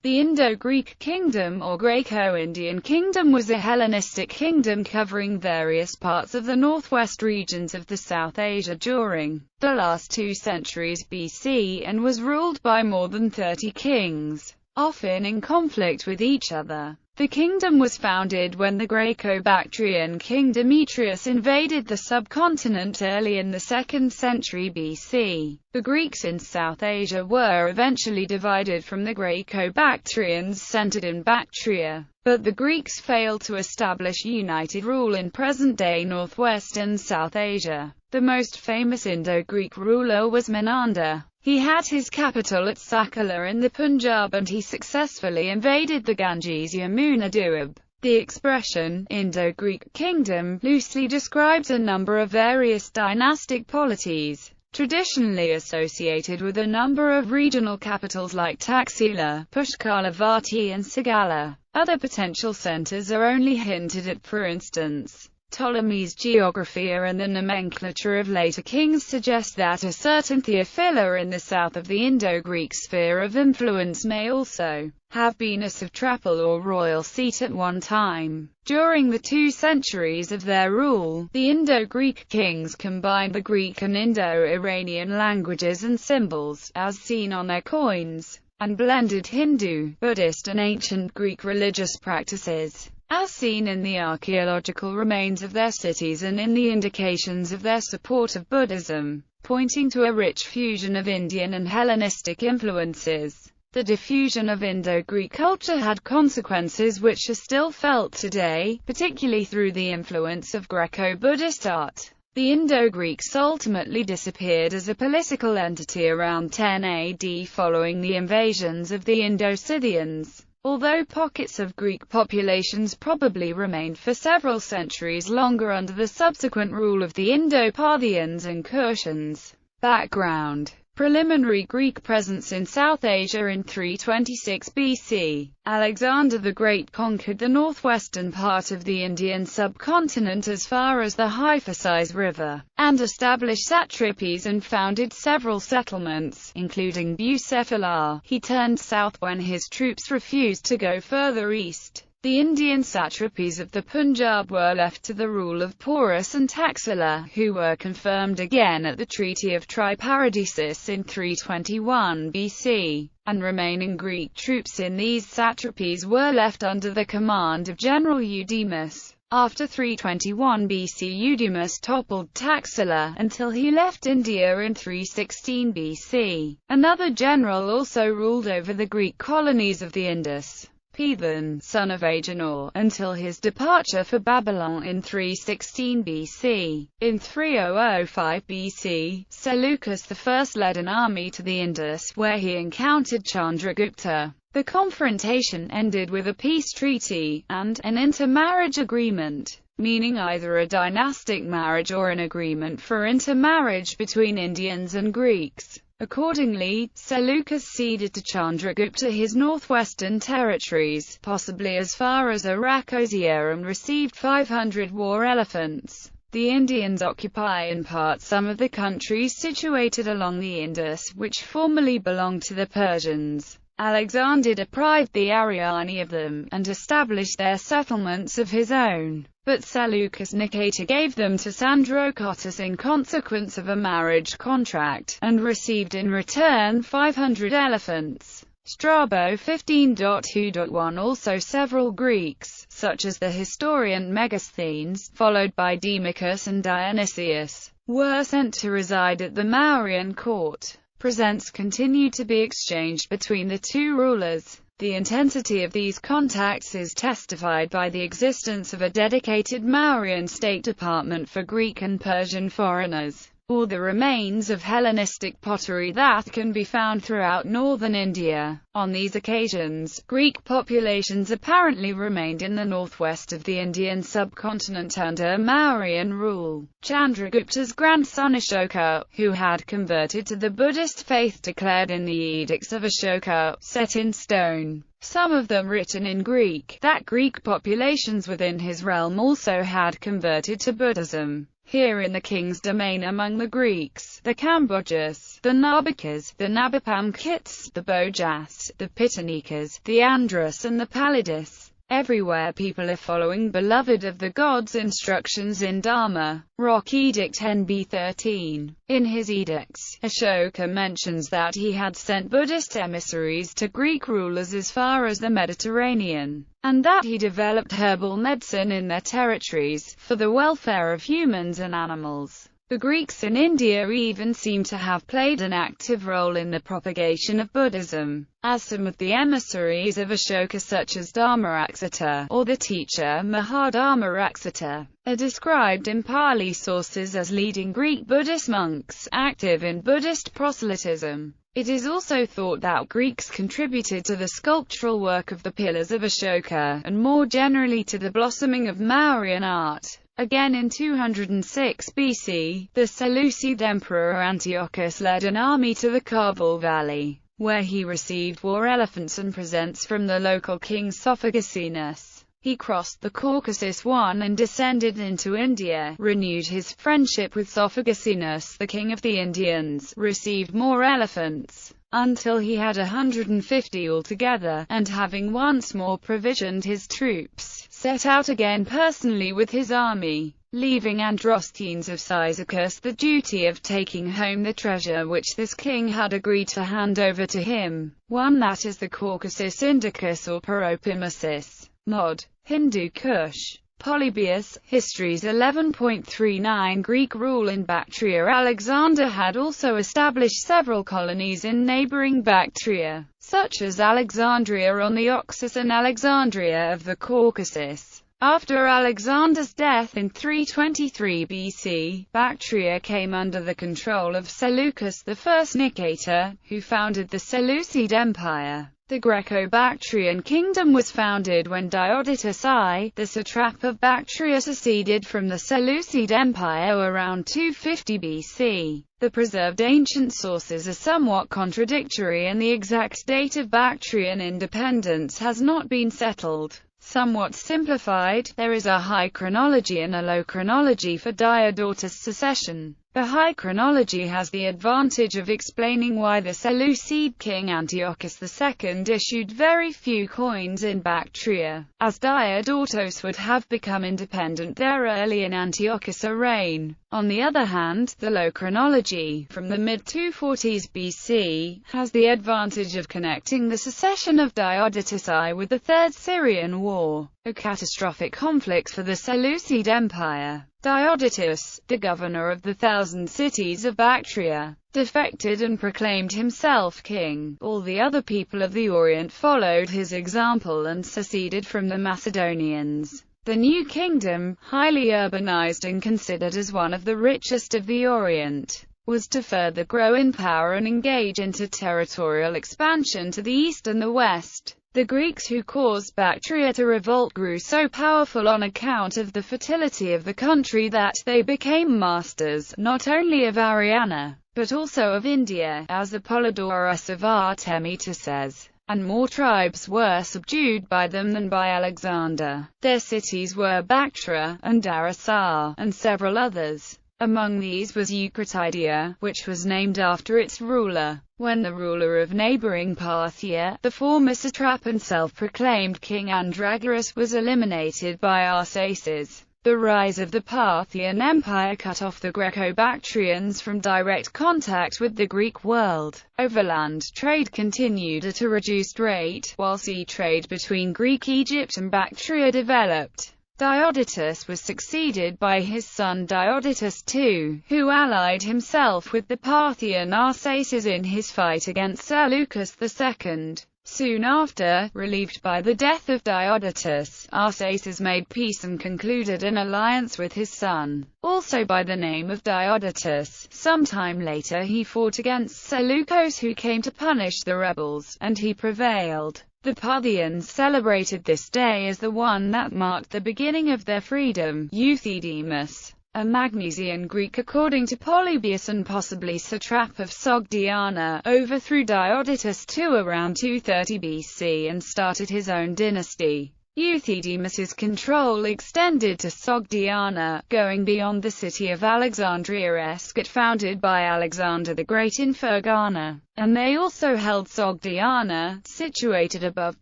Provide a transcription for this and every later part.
The Indo-Greek Kingdom or Greco-Indian Kingdom was a Hellenistic kingdom covering various parts of the northwest regions of the South Asia during the last 2 centuries BC and was ruled by more than 30 kings, often in conflict with each other. The kingdom was founded when the Greco-Bactrian king Demetrius invaded the subcontinent early in the 2nd century BC. The Greeks in South Asia were eventually divided from the Greco-Bactrians centered in Bactria, but the Greeks failed to establish united rule in present-day Northwest and South Asia. The most famous Indo-Greek ruler was Menander. He had his capital at Sakala in the Punjab and he successfully invaded the Ganges-Yamuna Doab. The expression, Indo-Greek Kingdom, loosely describes a number of various dynastic polities, traditionally associated with a number of regional capitals like Taxila, Pushkalavati and Sagala. Other potential centers are only hinted at, for instance. Ptolemy's Geographia and the nomenclature of later kings suggest that a certain Theophila in the south of the Indo-Greek sphere of influence may also have been a satrapal or royal seat at one time. During the 2 centuries of their rule, the Indo-Greek kings combined the Greek and Indo-Iranian languages and symbols, as seen on their coins, and blended Hindu, Buddhist and ancient Greek religious practices, as seen in the archaeological remains of their cities and in the indications of their support of Buddhism, pointing to a rich fusion of Indian and Hellenistic influences. The diffusion of Indo-Greek culture had consequences which are still felt today, particularly through the influence of Greco-Buddhist art. The Indo-Greeks ultimately disappeared as a political entity around 10 AD following the invasions of the Indo-Scythians. Although pockets of Greek populations probably remained for several centuries longer under the subsequent rule of the Indo-Parthians and Kushans. Background: preliminary Greek presence in South Asia in 326 BC. Alexander the Great conquered the northwestern part of the Indian subcontinent as far as the Hyphasis River, and established satrapies and founded several settlements, including Bucephala. He turned south when his troops refused to go further east. The Indian satrapies of the Punjab were left to the rule of Porus and Taxila, who were confirmed again at the Treaty of Triparadisus in 321 BC, and remaining Greek troops in these satrapies were left under the command of General Eudemus. After 321 BC, Eudemus toppled Taxila, until he left India in 316 BC. Another general also ruled over the Greek colonies of the Indus, Pithon, son of Agenor, until his departure for Babylon in 316 BC. In 3005 BC, Seleucus I led an army to the Indus, where he encountered Chandragupta. The confrontation ended with a peace treaty, and an intermarriage agreement, meaning either a dynastic marriage or an agreement for intermarriage between Indians and Greeks. Accordingly, Seleucus ceded to Chandragupta his northwestern territories, possibly as far as Arachosia, and received 500 war elephants. The Indians occupy in part some of the countries situated along the Indus, which formerly belonged to the Persians. Alexander deprived the Ariani of them, and established their settlements of his own. But Seleucus Nicator gave them to Sandrocotus in consequence of a marriage contract, and received in return 500 elephants. Strabo 15.2.1. Also several Greeks, such as the historian Megasthenes, followed by Demachus and Dionysius, were sent to reside at the Mauryan court. Presents continued to be exchanged between the two rulers. The intensity of these contacts is testified by the existence of a dedicated Mauryan State Department for Greek and Persian foreigners, or the remains of Hellenistic pottery that can be found throughout northern India. On these occasions, Greek populations apparently remained in the northwest of the Indian subcontinent under Mauryan rule. Chandragupta's grandson Ashoka, who had converted to the Buddhist faith, declared in the Edicts of Ashoka, set in stone, some of them written in Greek, that Greek populations within his realm also had converted to Buddhism. Here in the king's domain among the Greeks, the Kambojas, the Nabakas, the Nabapamkits, the Bojas, the Pitanikas, the Andrus and the Palladis. Everywhere people are following beloved of the gods' instructions in Dharma. Rock Edict NB 13. In his edicts, Ashoka mentions that he had sent Buddhist emissaries to Greek rulers as far as the Mediterranean, and that he developed herbal medicine in their territories, for the welfare of humans and animals. The Greeks in India even seem to have played an active role in the propagation of Buddhism, as some of the emissaries of Ashoka such as Dharmaraksita, or the teacher Mahadharmaraksita, are described in Pali sources as leading Greek Buddhist monks, active in Buddhist proselytism. It is also thought that Greeks contributed to the sculptural work of the pillars of Ashoka, and more generally to the blossoming of Mauryan art. Again in 206 BC, the Seleucid emperor Antiochus led an army to the Kabul Valley, where he received war elephants and presents from the local king Sophagosinus. He crossed the Caucasus and descended into India, renewed his friendship with Sophagosinus, the king of the Indians, received more elephants, until he had 150 altogether, and having once more provisioned his troops, set out again personally with his army, leaving Androsthenes of Cyzicus the duty of taking home the treasure which this king had agreed to hand over to him, one that is the Caucasus Indicus or Peloponnesus. Mod. Hindu Kush. Polybius, Histories 11.39 Greek rule in Bactria. Alexander had also established several colonies in neighboring Bactria, such as Alexandria on the Oxus and Alexandria of the Caucasus. After Alexander's death in 323 BC, Bactria came under the control of Seleucus I Nicator, who founded the Seleucid Empire. The Greco-Bactrian kingdom was founded when Diodotus I, the satrap of Bactria, seceded from the Seleucid Empire around 250 BC. The preserved ancient sources are somewhat contradictory and the exact date of Bactrian independence has not been settled. Somewhat simplified, there is a high chronology and a low chronology for Diodotus' secession. The high chronology has the advantage of explaining why the Seleucid king Antiochus II issued very few coins in Bactria, as Diodotus would have become independent there early in Antiochus' reign. On the other hand, the low chronology, from the mid-240s BC, has the advantage of connecting the secession of Diodotus I with the Third Syrian War, a catastrophic conflict for the Seleucid Empire. Diodotus, the governor of the 1,000 cities of Bactria, defected and proclaimed himself king. All the other people of the Orient followed his example and seceded from the Macedonians. The new kingdom, highly urbanized and considered as one of the richest of the Orient, was to further grow in power and engage into territorial expansion to the east and the west. The Greeks who caused Bactria to revolt grew so powerful on account of the fertility of the country that they became masters, not only of Ariana, but also of India, as Apollodorus of Artemita says, and more tribes were subdued by them than by Alexander. Their cities were Bactra, and Darasar, and several others. Among these was Eucratidia, which was named after its ruler. When the ruler of neighboring Parthia, the former satrap and self-proclaimed king Andragoras, was eliminated by Arsaces, the rise of the Parthian Empire cut off the Greco-Bactrians from direct contact with the Greek world. Overland trade continued at a reduced rate, while sea trade between Greek Egypt and Bactria developed. Diodotus was succeeded by his son Diodotus II, who allied himself with the Parthian Arsaces in his fight against Seleucus II. Soon after, relieved by the death of Diodotus, Arsaces made peace and concluded an alliance with his son, also by the name of Diodotus. Sometime later he fought against Seleucus, who came to punish the rebels, and he prevailed. The Parthians celebrated this day as the one that marked the beginning of their freedom. Euthydemus, a Magnesian Greek according to Polybius and possibly satrap of Sogdiana, overthrew Diodotus II around 230 BC and started his own dynasty. Euthydemus's control extended to Sogdiana, going beyond the city of Alexandria Esket founded by Alexander the Great in Fergana, and they also held Sogdiana, situated above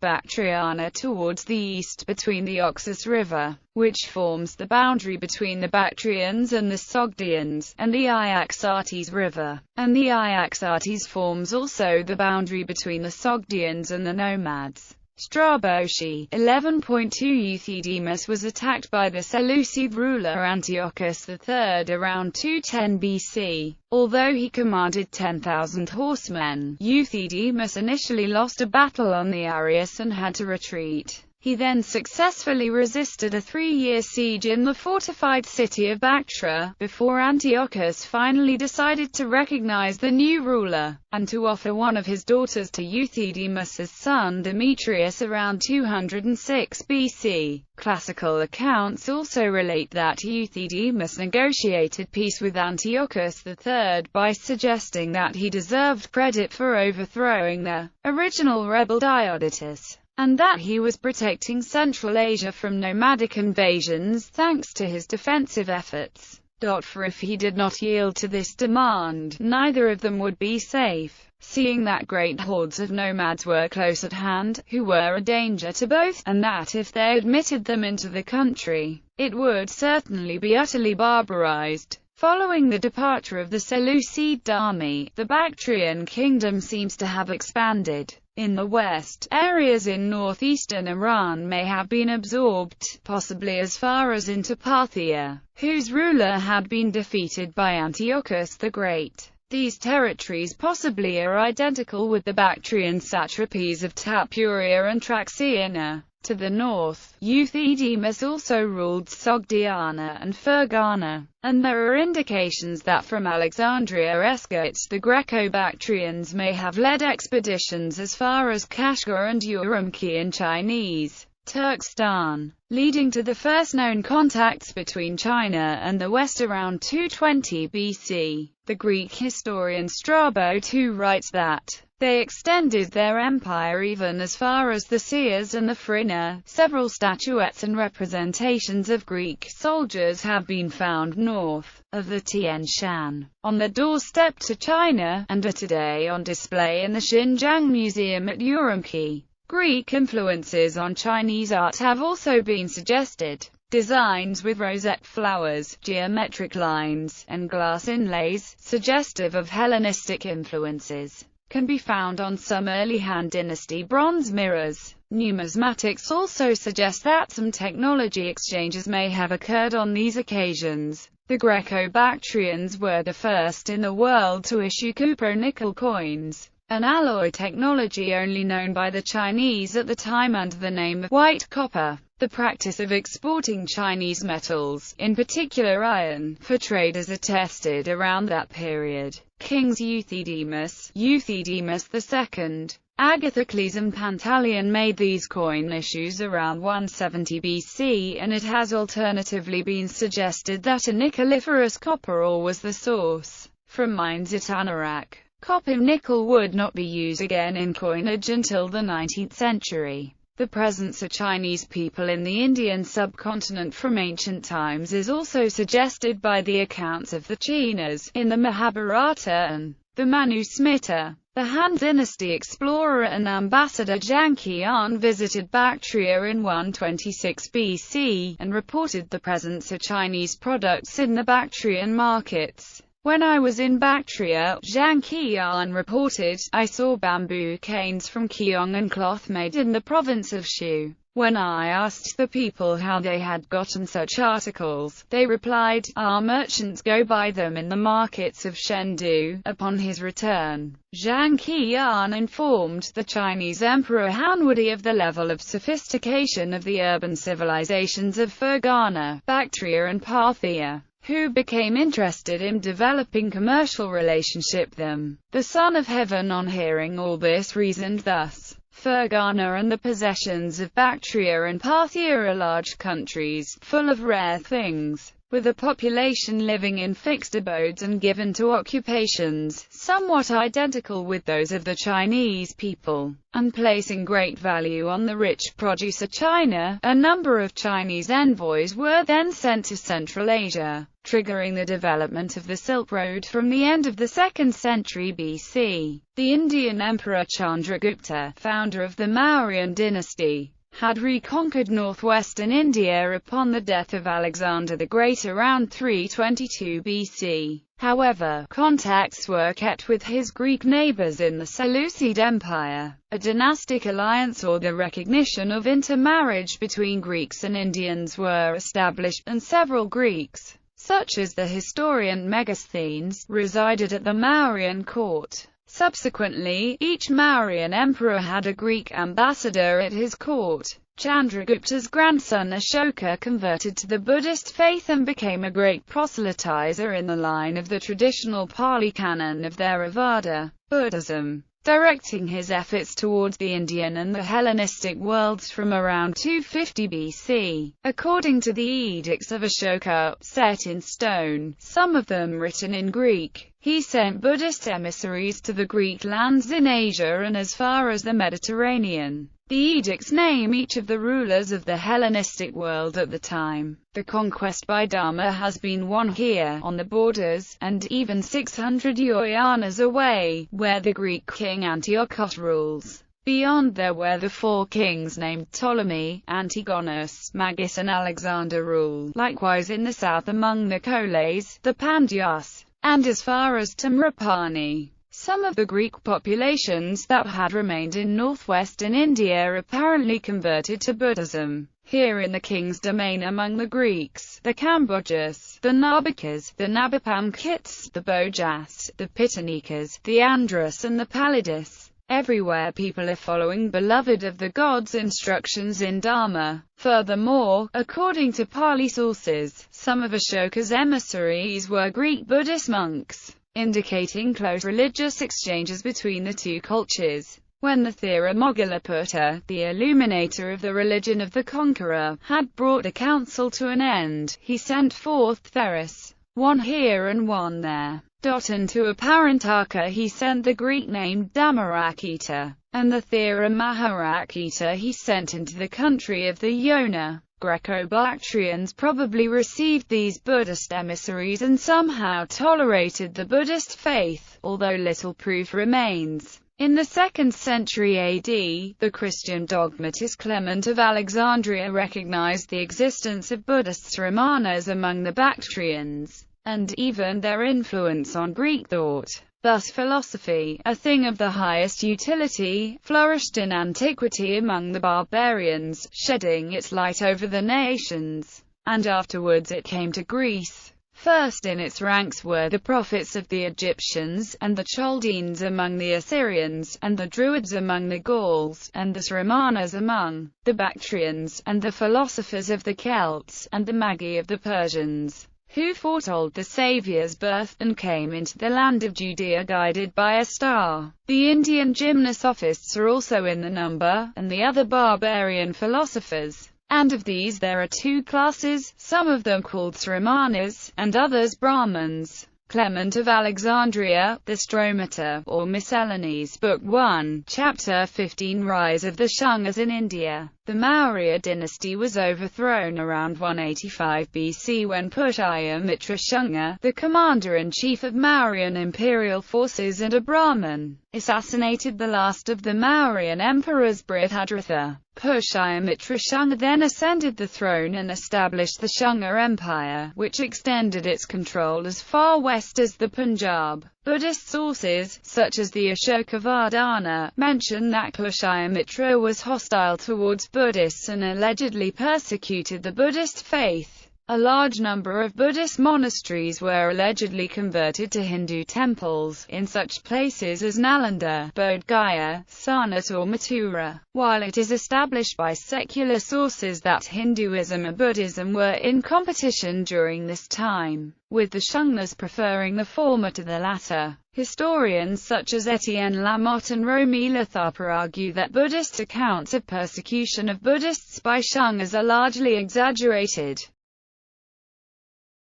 Bactriana towards the east between the Oxus River, which forms the boundary between the Bactrians and the Sogdians, and the Iaxartes River, and the Iaxartes forms also the boundary between the Sogdians and the Nomads. Strabosci 11.2 Euthydemus was attacked by the Seleucid ruler Antiochus III around 210 BC. Although he commanded 10,000 horsemen, Euthydemus initially lost a battle on the Arius and had to retreat. He then successfully resisted a 3-year siege in the fortified city of Bactra, before Antiochus finally decided to recognize the new ruler, and to offer one of his daughters to Euthydemus's son Demetrius around 206 BC. Classical accounts also relate that Euthydemus negotiated peace with Antiochus III by suggesting that he deserved credit for overthrowing the original rebel Diodotus, and that he was protecting Central Asia from nomadic invasions thanks to his defensive efforts. For if he did not yield to this demand, neither of them would be safe, seeing that great hordes of nomads were close at hand, who were a danger to both, and that if they admitted them into the country, it would certainly be utterly barbarized. Following the departure of the Seleucid army, the Bactrian kingdom seems to have expanded. In the west, areas in northeastern Iran may have been absorbed, possibly as far as into Parthia, whose ruler had been defeated by Antiochus the Great. These territories possibly are identical with the Bactrian satrapies of Tapuria and Traxiana. To the north, Euthydemus also ruled Sogdiana and Fergana, and there are indications that from Alexandria Esket the Greco-Bactrians may have led expeditions as far as Kashgar and Urumqi in Chinese Turkestan, leading to the first known contacts between China and the West around 220 BC. The Greek historian Strabo too writes that they extended their empire even as far as the Seas and the Phryne. Several statuettes and representations of Greek soldiers have been found north of the Tian Shan, on the doorstep to China, and are today on display in the Xinjiang Museum at Urumqi. Greek influences on Chinese art have also been suggested. Designs with rosette flowers, geometric lines, and glass inlays, suggestive of Hellenistic influences, can be found on some early Han Dynasty bronze mirrors. Numismatics also suggest that some technology exchanges may have occurred on these occasions. The Greco-Bactrians were the first in the world to issue cupro-nickel coins, an alloy technology only known by the Chinese at the time under the name of white copper. The practice of exporting Chinese metals, in particular iron, for trade is attested around that period. Kings Euthydemus II, Agathocles and Pantaleon made these coin issues around 170 BC, and it has alternatively been suggested that a nickeliferous copper ore was the source. From mines at Anarak, copper-nickel would not be used again in coinage until the 19th century. The presence of Chinese people in the Indian subcontinent from ancient times is also suggested by the accounts of the Chinas in the Mahabharata and the Manusmriti. The Han Dynasty explorer and ambassador Zhang Qian visited Bactria in 126 BC, and reported the presence of Chinese products in the Bactrian markets. When I was in Bactria, Zhang Qian reported, I saw bamboo canes from Keong and cloth made in the province of Shu. When I asked the people how they had gotten such articles, they replied, our merchants go buy them in the markets of Chengdu. Upon his return, Zhang Qian informed the Chinese Emperor Hanwudi of the level of sophistication of the urban civilizations of Fergana, Bactria and Parthia, who became interested in developing commercial relationship with them. The Son of Heaven on hearing all this reasoned thus: Fergana and the possessions of Bactria and Parthia are large countries, full of rare things. with a population living in fixed abodes and given to occupations somewhat identical with those of the Chinese people, and placing great value on the rich produce of China. A number of Chinese envoys were then sent to Central Asia, triggering the development of the Silk Road from the end of the 2nd century BC. The Indian Emperor Chandragupta, founder of the Mauryan dynasty, had reconquered northwestern India upon the death of Alexander the Great around 322 BC. However, contacts were kept with his Greek neighbors in the Seleucid Empire. A dynastic alliance or the recognition of intermarriage between Greeks and Indians were established, and several Greeks, such as the historian Megasthenes, resided at the Mauryan court. Subsequently, each Mauryan emperor had a Greek ambassador at his court. Chandragupta's grandson Ashoka converted to the Buddhist faith and became a great proselytizer in the line of the traditional Pali canon of Theravada Buddhism, directing his efforts towards the Indian and the Hellenistic worlds from around 250 BC. According to the edicts of Ashoka, set in stone, some of them written in Greek, he sent Buddhist emissaries to the Greek lands in Asia and as far as the Mediterranean. The edicts name each of the rulers of the Hellenistic world at the time. The conquest by Dharma has been won here, on the borders, and even 600 yojanas away, where the Greek king Antiochus rules. Beyond there where the 4 kings named Ptolemy, Antigonus, Magus and Alexander rule, likewise in the south among the Coles, the Pandyas, and as far as Tamrapani. Some of the Greek populations that had remained in northwestern India apparently converted to Buddhism. Here in the king's domain among the Greeks, the Kambojas, the Nabakas, the Nabapamkits, the Bojas, the Pitanikas, the Andras and the Palladis. Everywhere people are following beloved of the gods' instructions in Dharma. Furthermore, according to Pali sources, some of Ashoka's emissaries were Greek Buddhist monks, indicating close religious exchanges between the two cultures. When the Theramogalaputra, the illuminator of the religion of the conqueror, had brought the council to an end, he sent forth Theras, one here and one there. And to Aparantaka he sent the Greek named Dhammarakita, and the Thera-Maharakita he sent into the country of the Yona. Greco-Bactrians probably received these Buddhist emissaries and somehow tolerated the Buddhist faith, although little proof remains. In the 2nd century AD, the Christian dogmatist Clement of Alexandria recognized the existence of Buddhist Sramanas among the Bactrians, and even their influence on Greek thought. Thus philosophy, a thing of the highest utility, flourished in antiquity among the barbarians, shedding its light over the nations, and afterwards it came to Greece. First in its ranks were the prophets of the Egyptians, and the Chaldeans among the Assyrians, and the Druids among the Gauls, and the Sramanas among the Bactrians, and the philosophers of the Celts, and the Magi of the Persians, who foretold the Saviour's birth, and came into the land of Judea guided by a star. The Indian gymnosophists are also in the number, and the other barbarian philosophers. And of these there are 2 classes, some of them called Sramanas, and others Brahmins. Clement of Alexandria, the Stromata, or Miscellanies, Book 1, Chapter 15. Rise of the Shungas in India. The Maurya dynasty was overthrown around 185 BC when Pushyamitra Shunga, the commander-in-chief of Mauryan imperial forces and a Brahmin, assassinated the last of the Mauryan emperors Brihadratha. Pushyamitra Shunga then ascended the throne and established the Shunga Empire, which extended its control as far west as the Punjab. Buddhist sources, such as the Ashoka-Vardhana, mention that Pushyamitra was hostile towards Buddhists and allegedly persecuted the Buddhist faith. A large number of Buddhist monasteries were allegedly converted to Hindu temples, in such places as Nalanda, Bodh Gaya, Sarnath or Mathura, while it is established by secular sources that Hinduism and Buddhism were in competition during this time, with the Shungas preferring the former to the latter. Historians such as Etienne Lamotte and Romy Thapa argue that Buddhist accounts of persecution of Buddhists by Shungas are largely exaggerated.